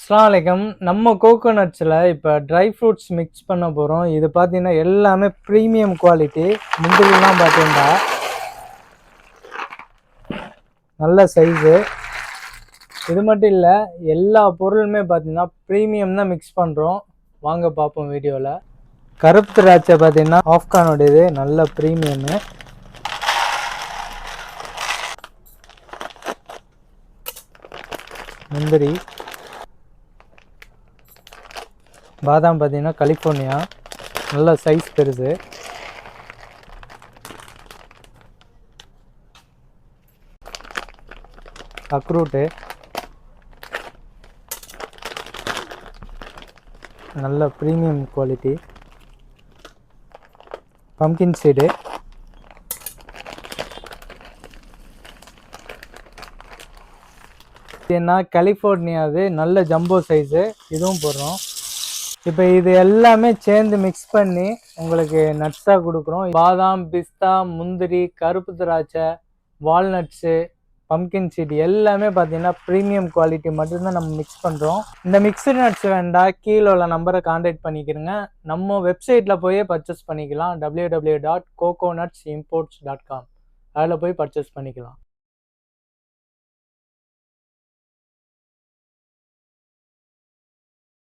அஸ்ஸலாமு அலைக்கும். நம்ம கோகோனட்ஸில் இப்போ ட்ரை ஃப்ரூட்ஸ் மிக்ஸ் பண்ண போகிறோம். இது பார்த்தீங்கன்னா எல்லாமே ப்ரீமியம் குவாலிட்டி. முந்திரிலாம் பார்த்தீங்கன்னா நல்ல சைஸு. இது மட்டும் இல்லை, எல்லா பொருளுமே பார்த்தீங்கன்னா ப்ரீமியம் தான் மிக்ஸ் பண்ணுறோம். வாங்க பார்ப்போம் வீடியோவில். கருப்பு திராட்சை பார்த்தீங்கன்னா ஆஃப்கானோடையது, நல்ல ப்ரீமியமு. முந்திரி, பாதாம் பார்த்தீங்கன்னா கலிஃபோர்னியா, நல்ல சைஸ் பெருசு. அக்ரூட்டு, நல்ல ப்ரீமியம் குவாலிட்டி. பம்கின் சீடு, ஏன்னா கலிஃபோர்னியாவது நல்ல ஜம்போ சைஸு, இதுவும் போடுறோம். இப்போ இது எல்லாமே சேர்ந்து மிக்ஸ் பண்ணி உங்களுக்கு நட்ஸாக கொடுக்குறோம். பாதாம், பிஸ்தா, முந்திரி, கருப்பு திராட்சை, வால்நட்ஸு, பம்கின் சீட் எல்லாமே பார்த்தீங்கன்னா ப்ரீமியம் குவாலிட்டி மட்டும்தான் நம்ம மிக்ஸ் பண்ணுறோம். இந்த மிக்ஸ்டு நட்ஸ் வேண்டாம், கீழே உள்ள நம்பரை கான்டாக்ட் பண்ணிக்கிறங்க. நம்ம வெப்சைட்டில் போய் பர்ச்சேஸ் பண்ணிக்கலாம். www.coconutsimports.com அதில் போய் பர்ச்சேஸ் பண்ணிக்கலாம்.